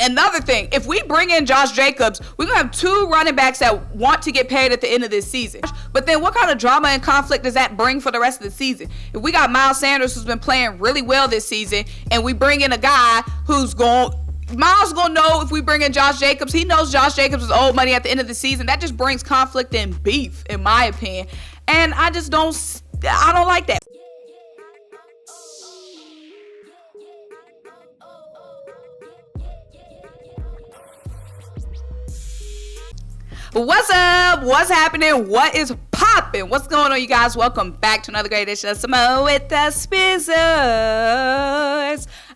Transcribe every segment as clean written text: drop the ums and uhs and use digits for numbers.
Another thing, if we bring in Josh Jacobs, we're going to have 2 running backs that want to get paid at the end of this season. But then what kind of drama and conflict does that bring for the rest of the season? If we got Miles Sanders, who's been playing really well this season, and we bring in a guy who's Miles gonna know if we bring in Josh Jacobs. He knows Josh Jacobs is old money at the end of the season. That just brings conflict and beef, in my opinion. And I don't like that. What's up? What's happening? What is popping? What's going on, you guys? Welcome back to another great edition of Symone with the Sports.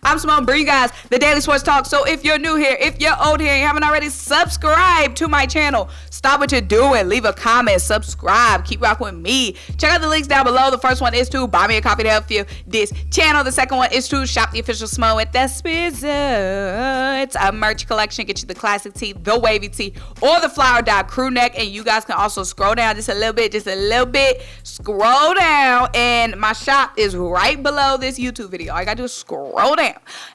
I'm Symone, bring you guys the daily sports talk. So if you're new here, if you're old here, and you haven't already subscribed to my channel, stop what you're doing. Leave a comment, subscribe, keep rocking with me. Check out the links down below. The first one is to buy me a coffee to help you this channel. The second one is to shop the official Symone with the Sports. It's a merch collection. Get you the classic tee, the wavy tee, or the flower dye crew neck. And you guys can also scroll down just a little bit. Scroll down, and my shop is right below this YouTube video. All you gotta do is scroll down.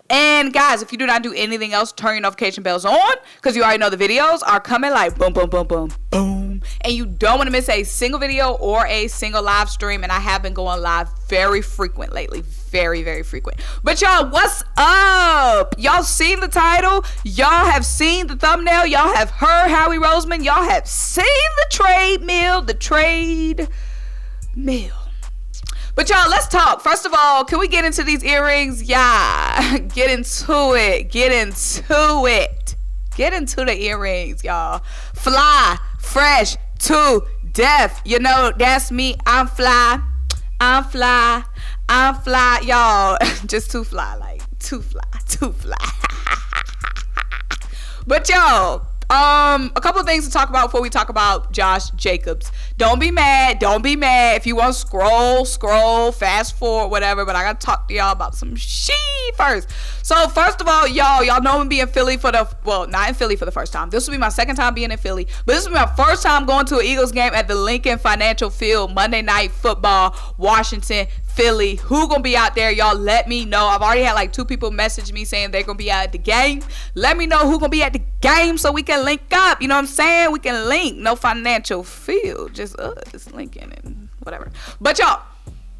And guys, if you do not do anything else, turn your notification bells on, because you already know the videos are coming like boom, boom, boom, boom, boom. And you don't want to miss a single video or a single live stream. And I have been going live very frequent lately. Very, very frequent. But y'all, what's up? Y'all seen the title? Y'all have seen the thumbnail? Y'all have heard Howie Roseman? Y'all have seen the trade mill. But y'all, let's talk. First of all, can we get into these earrings? Yeah, get into it. Get into the earrings, y'all. Fly, fresh to death. You know, that's me. I'm fly, y'all. Just too fly, like too fly. But y'all, a couple of things to talk about before we talk about Josh Jacobs. Don't be mad if you want to scroll, fast forward, whatever, but I gotta talk to y'all about some shit first. So first of all, y'all know I'm be in Philly not in Philly for the first time. This will be my second time being in Philly, but this will be my first time going to an Eagles game at the Lincoln Financial Field, Monday Night Football, Washington, Philly. Who gonna be out there? Y'all let me know. I've already had like 2 people message me saying they're gonna be out at the game. Let me know who gonna be at the game so we can link up. You know what I'm saying? We can link. No financial field, just us linking and whatever. But y'all,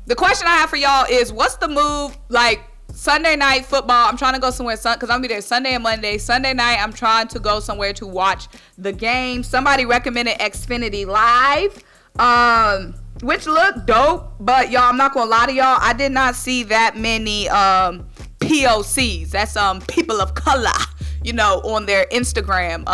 the question I have for y'all is, what's the move? Like Sunday night football, I'm trying to go somewhere because I'm gonna be there Sunday and Monday. Sunday night, I'm trying to go somewhere to watch the game. Somebody recommended Xfinity Live, which looked dope, but y'all, I'm not gonna lie to y'all, I did not see that many POCs. That's people of color, you know, on their Instagram.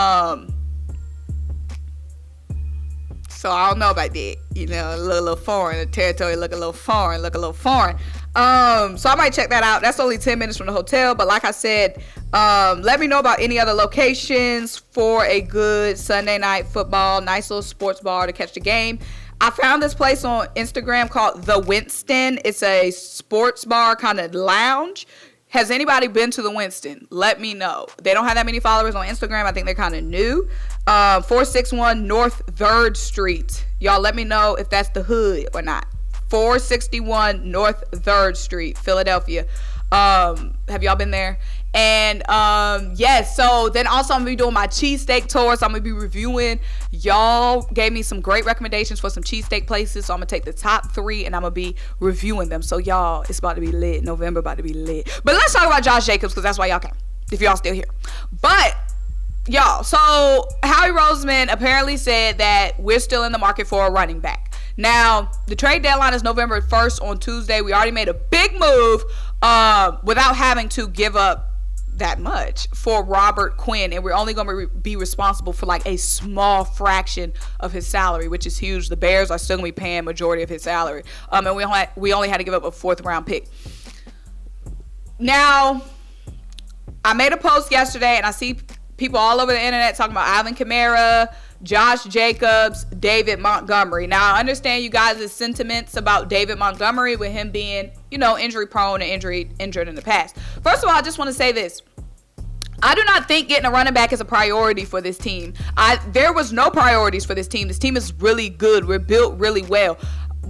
So I don't know about that, you know, a little foreign. The territory look a little foreign. So I might check that out. That's only 10 minutes from the hotel, but like I said, let me know about any other locations for a good Sunday night football, nice little sports bar to catch the game. I found this place on Instagram called The Winston. It's a sports bar kind of lounge. Has anybody been to the Winston? Let me know. They don't have that many followers on Instagram. I think they're kind of new. 461 North 3rd Street. Y'all let me know if that's the hood or not. 461 North 3rd Street, Philadelphia. Have y'all been there? And yes, so then also I'm gonna be doing my cheesesteak tour. So I'm gonna be reviewing. Y'all gave me some great recommendations for some cheesesteak places, so I'm gonna take the top 3 and I'm gonna be reviewing them. So y'all, it's about to be lit. November about to be lit. But let's talk about Josh Jacobs, because that's why y'all came, if y'all still here. But y'all, so Howie Roseman apparently said that we're still in the market for a running back. Now, the trade deadline is November 1st on Tuesday. We already made a big move without having to give up that much for Robert Quinn, and we're only going to be responsible for like a small fraction of his salary, which is huge. The Bears are still going to be paying majority of his salary, and we only had to give up a 4th round pick. Now, I made a post yesterday, and I see people all over the internet talking about Alvin Kamara, Josh Jacobs, David Montgomery. Now, I understand you guys' sentiments about David Montgomery with him being, you know, injury prone and injured in the past. First of all, I just want to say this. I do not think getting a running back is a priority for this team. There was no priorities for this team. This team is really good. We're built really well.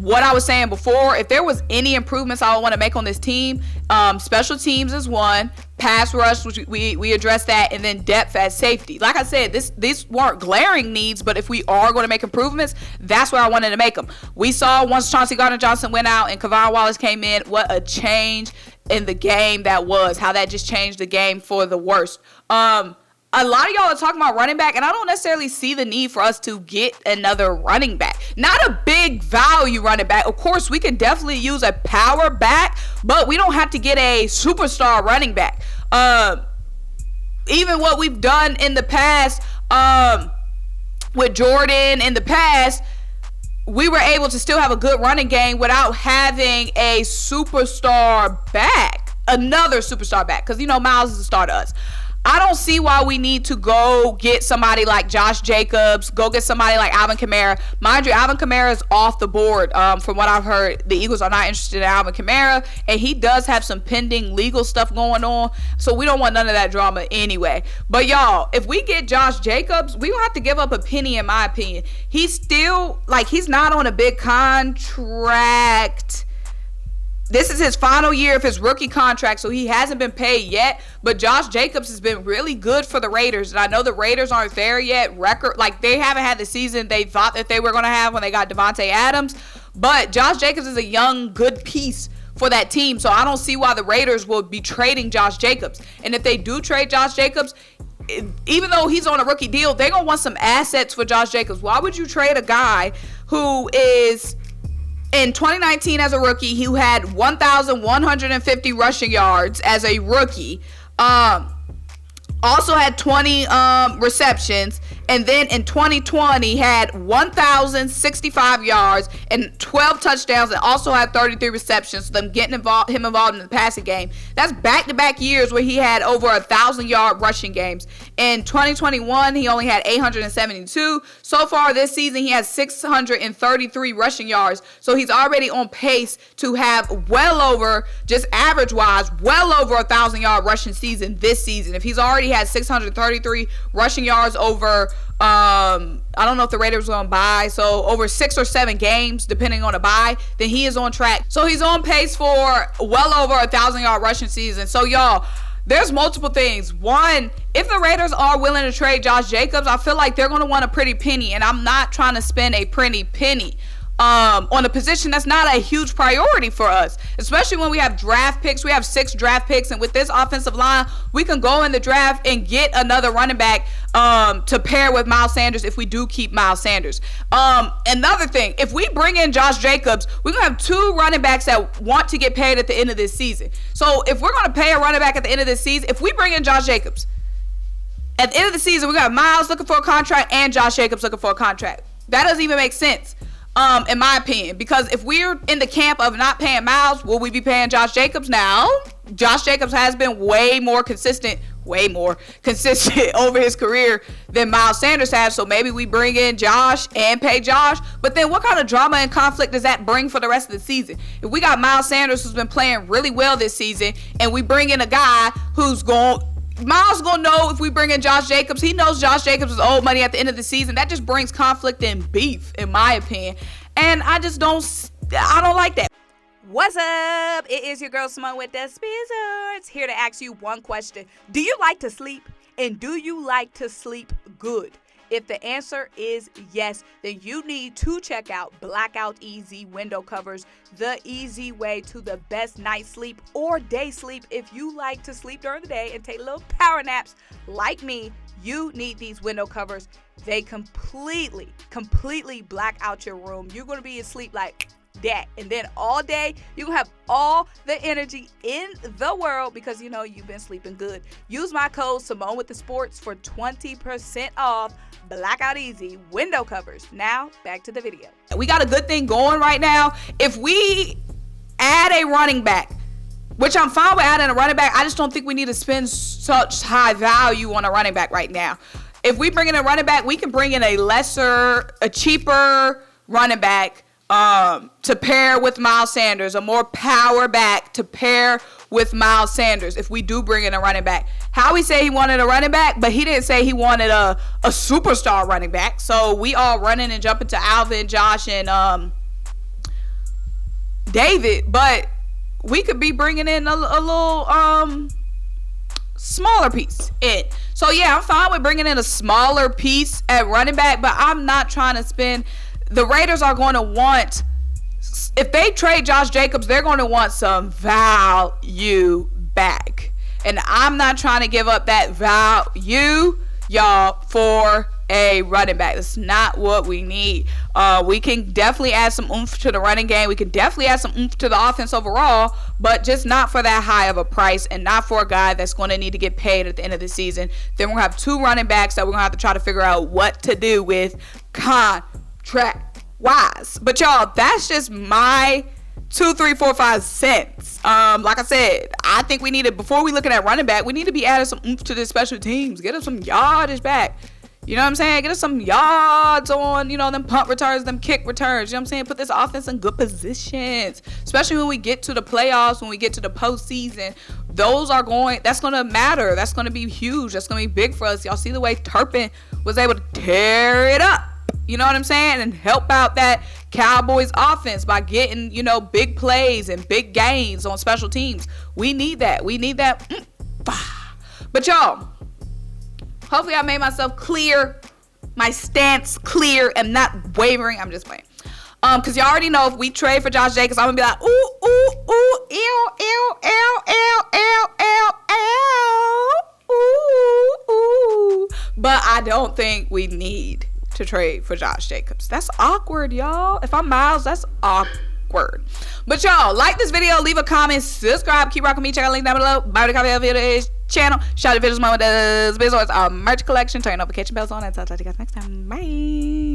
what I was saying before, if there was any improvements I would want to make on this team, special teams is one, pass rush, which we addressed that, and then depth at safety. Like I said, these weren't glaring needs, but if we are going to make improvements, that's where I wanted to make them. We saw once Chauncey Gardner-Johnson went out and Kevon Wallace came in, what a change in the game that was, how that just changed the game for the worst. A lot of y'all are talking about running back, and I don't necessarily see the need for us to get another running back. Not a big value running back. Of course, we could definitely use a power back, but we don't have to get a superstar running back. Even what we've done in the past with Jordan in the past, we were able to still have a good running game without having a superstar back, another superstar back, because, Miles is a star to us. I don't see why we need to go get somebody like Josh Jacobs, go get somebody like Alvin Kamara. Mind you, Alvin Kamara is off the board. From what I've heard, the Eagles are not interested in Alvin Kamara, and he does have some pending legal stuff going on, so we don't want none of that drama anyway. But y'all, if we get Josh Jacobs, we don't have to give up a penny, in my opinion. He's still, he's not on a big contract. This is his final year of his rookie contract, so he hasn't been paid yet. But Josh Jacobs has been really good for the Raiders. And I know the Raiders aren't there yet. They haven't had the season they thought that they were going to have when they got Devontae Adams. But Josh Jacobs is a young, good piece for that team. So I don't see why the Raiders will be trading Josh Jacobs. And if they do trade Josh Jacobs, even though he's on a rookie deal, they're going to want some assets for Josh Jacobs. Why would you trade a guy who is... In 2019 as a rookie, he had 1,150 rushing yards as a rookie. Also had 20 receptions. And then in 2020, had 1,065 yards and 12 touchdowns, and also had 33 receptions. So them getting him involved in the passing game. That's back-to-back years where he had over 1,000-yard rushing games. In 2021, he only had 872. So far this season, he has 633 rushing yards. So he's already on pace to have well over, just average-wise, well over 1,000-yard rushing season this season. If he's already had 633 rushing yards over, I don't know if the Raiders are on bye, so over 6 or 7 games, depending on a bye, then he is on track. So he's on pace for well over 1,000-yard rushing season. So y'all, there's multiple things. One, if the Raiders are willing to trade Josh Jacobs, I feel like they're going to want a pretty penny, and I'm not trying to spend a pretty penny on a position that's not a huge priority for us, especially when we have draft picks. We have 6 draft picks, and with this offensive line, we can go in the draft and get another running back to pair with Miles Sanders if we do keep Miles Sanders. Another thing, if we bring in Josh Jacobs, we're going to have 2 running backs that want to get paid at the end of this season. So if we're going to pay a running back at the end of this season, if we bring in Josh Jacobs, at the end of the season, we got Miles looking for a contract and Josh Jacobs looking for a contract. That doesn't even make sense. In my opinion, because if we're in the camp of not paying Miles, will we be paying Josh Jacobs? Now, Josh Jacobs has been way more consistent over his career than Miles Sanders has, so maybe we bring in Josh and pay Josh. But then what kind of drama and conflict does that bring for the rest of the season? If we got Miles Sanders, who's been playing really well this season, and we bring in a guy who's Miles gonna know if we bring in Josh Jacobs. He knows Josh Jacobs is old money at the end of the season. That just brings conflict and beef, in my opinion. And I don't like that. What's up? It is your girl Symone with the Sports, here to ask you one question. Do you like to sleep? And do you like to sleep good? If the answer is yes, then you need to check out Blackout Easy window covers, the easy way to the best night sleep or day sleep. If you like to sleep during the day and take little power naps like me, you need these window covers. They completely black out your room. You're going to be asleep like that, and then all day you can have all the energy in the world because you've been sleeping good. Use my code SymoneWithTheSports for 20% off Blackout Easy window covers. Now back to the video. We got a good thing going right now. If we add a running back, which I'm fine with adding a running back, I just don't think we need to spend such high value on a running back right now. If we bring in a running back, we can bring in a cheaper running back to pair with Miles Sanders, a more power back to pair with Miles Sanders if we do bring in a running back. Howie said he wanted a running back, but he didn't say he wanted a superstar running back. So we all running and jumping to Alvin, Josh, and David, but we could be bringing in a little smaller piece in. So yeah, I'm fine with bringing in a smaller piece at running back, but I'm not trying to spend. The Raiders are going to want, if they trade Josh Jacobs, they're going to want some value back, and I'm not trying to give up that value, y'all, for a running back. That's not what we need. We can definitely add some oomph to the running game. We can definitely add some oomph to the offense overall, but just not for that high of a price, and not for a guy that's going to need to get paid at the end of the season. Then we're going to have 2 running backs that we're going to have to try to figure out what to do with contract wise. But y'all, that's just my 2, 3, 4, 5 cents. Like I said, I think we need to, before we looking at running back, we need to be adding some oomph to the special teams. Get us some yardage back. You know what I'm saying? Get us some yards on, them punt returns, them kick returns. You know what I'm saying? Put this offense in good positions, especially when we get to the playoffs, when we get to the postseason. That's going to matter. That's going to be huge. That's going to be big for us. Y'all see the way Turpin was able to tear it up. You know what I'm saying? And help out that Cowboys offense by getting, big plays and big gains on special teams. We need that. But y'all, hopefully I made myself clear, my stance clear, and not wavering. I'm just playing. Because y'all already know if we trade for Josh Jacobs, I'm going to be like, ooh. But I don't think we need to trade for Josh Jacobs. That's awkward, y'all. If I'm Miles, that's awkward. But y'all, like this video, leave a comment, subscribe, keep rocking me, check out the link down below, buy the copy of the video channel, shout out the videos, SymoneWithTheSports, our merch collection, turn notification bells on, and I'll talk to you guys next time. Bye.